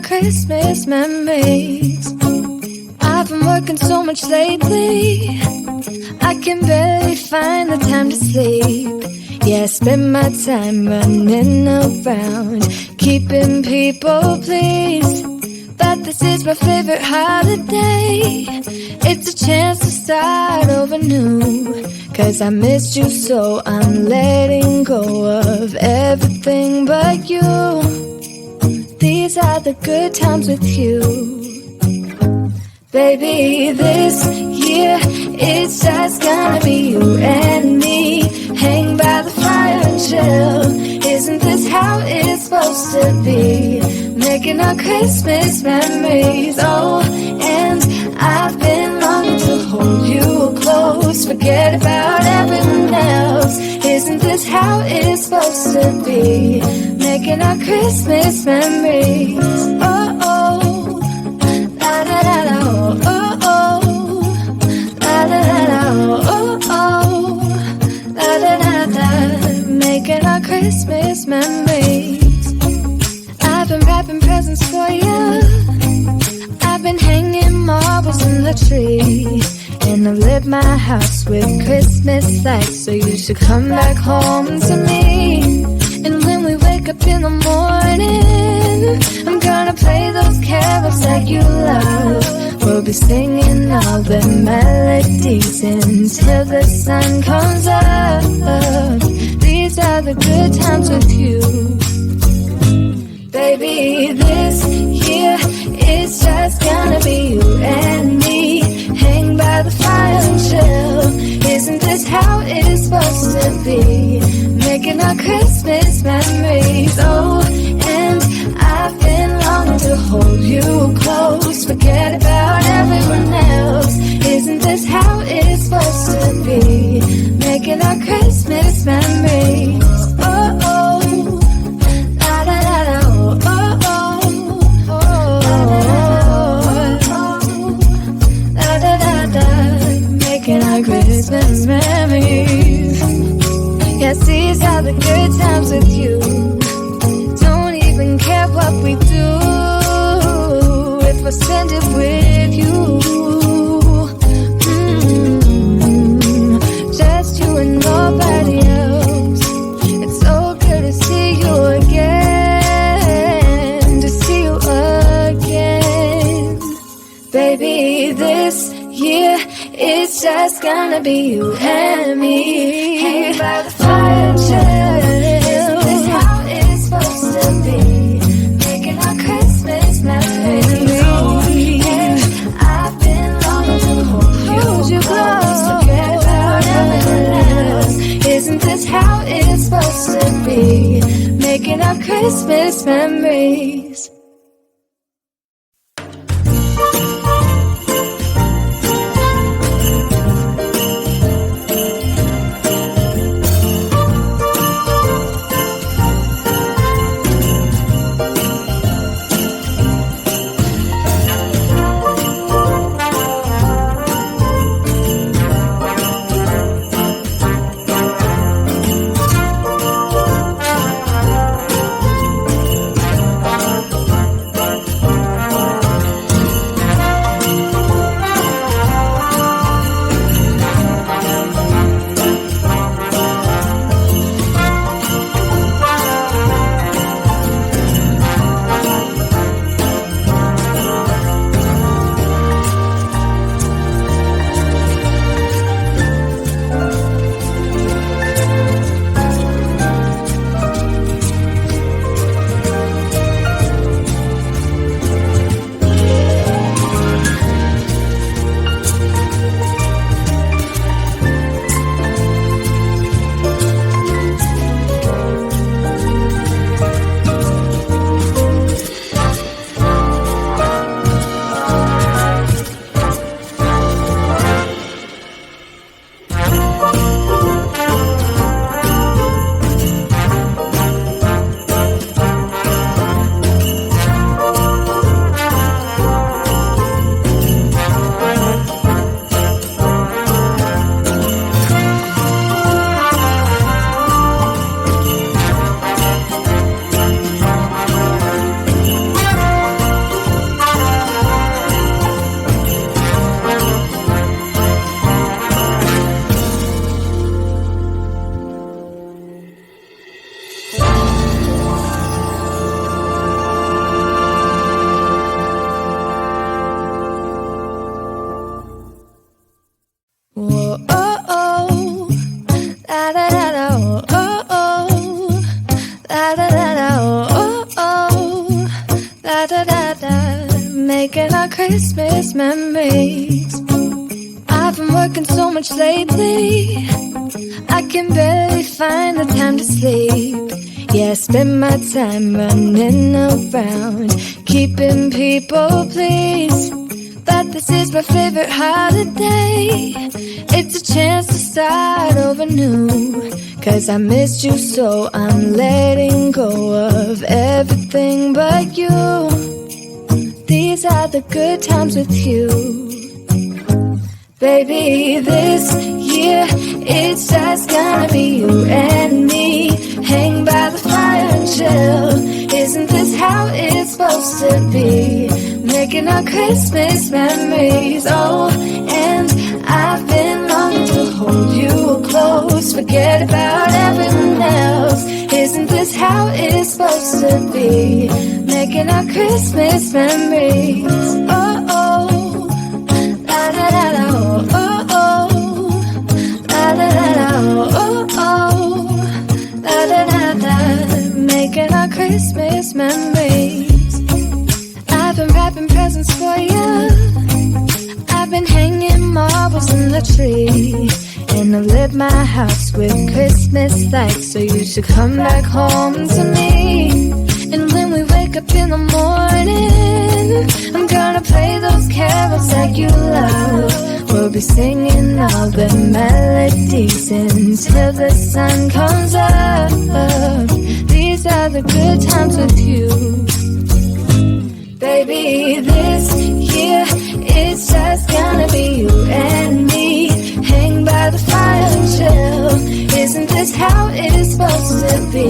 Christmas memories. I've been working so much lately, I can barely find the time to sleep. Yeah, I spend my time running around, keeping people pleased. But this is my favorite holiday. It's a chance to start over new. Cause I missed you so I'm letting go of everything but you. These are the good times with you. Baby, this year it's just gonna be you and me. Hang by the fire and chill. Isn't this how it's supposed to be? Making our Christmas memories. Oh, and I've been longing to hold you close. Forget about everyone else. Isn't this how it's supposed to be? Making our Christmas memories. Oh, oh, la da da da, oh, oh, la da da da, oh, oh, la da da da. Making our Christmas memories. I've been wrapping presents for you. I've been hanging marbles in the tree. And I've lit my house with Christmas lights. So you should come back home to me. And when we wake up in the morning, I'm gonna play those carols that you love. We'll be singing all the melodies until the sun comes up. These are the good times with you. Baby, this year it's just gonna be you and me. Hang by the fire and chill. Isn't this how it's supposed to be? Making our Christmas memories. Oh, and I've been longing to hold you close. Forget about everyone else. Isn't this how it's supposed to be? Making our Christmas memories. Oh, oh, la da da da, oh, oh, oh, la da da da. Making our Christmas memories. Yes, these are the good times with you. Don't even care what we do if I spend it with you. Just you and nobody else. It's so good to see you again. To see you again. Baby, this year it's just gonna be you and me. Hang by the fire and chill. Isn't this how it's supposed to be? Making our Christmas memories. And I've been longing to hold you close. Forget about everyone else. Isn't this how it's supposed to be? Making our Christmas memories. Whoa, oh, oh, da da da da, oh, oh, oh, da da da da, oh, oh, da da da da, making our Christmas memories. I've been working so much lately, I can barely find the time to sleep. Yeah, I spend my time running around, keeping people pleased. But this is my favorite holiday. It's a chance to start over new. 'Cause I missed you so I'm letting go of everything but you. These are the good times with you. Baby, this year it's just gonna be you and me. Hang by the fire and chill. Isn't this how it's supposed to be? Making our Christmas memories. Oh, and I've been longing to hold you close. Forget about everyone else. Isn't this how it's supposed to be? Making our Christmas memories. Oh, oh, da da da da, oh, oh, oh, da da da da, oh, oh, da da da da, making our Christmas memories. I've been wrapping presents for you. I've been hanging marbles in the tree. And I've lit my house with Christmas lights. So you should come back home to me. And when we wake up in the morning, I'm gonna play those carols that you love. We'll be singing all the melodies until the sun comes up. These are the good times with you. Baby, this year it's just gonna be you and me. Hang by the fire and chill. Isn't this how it's supposed to be?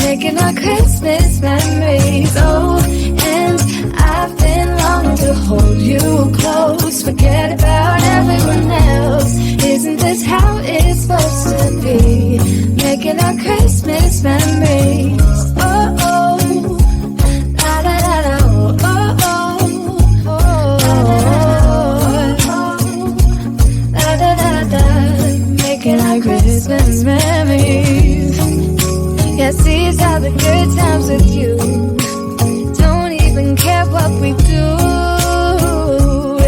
Making our Christmas memories. Oh, and I've been longing to hold you close. Forget about everyone else. Isn't this how it's supposed to be? Making our Christmas memories. Oh, oh, da da da da, oh, oh, oh, da da da da, making our Christmas memories. Yes, these are the good times with you. Don't even care what we do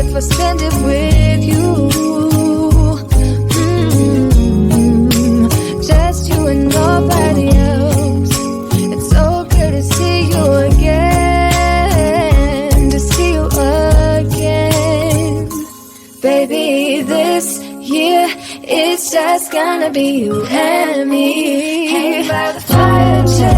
if I spend it with you. Just you and nobody else. It's so good to see you again, to see you again. Baby, this year it's just gonna be you and me. Hang by the fire and chill.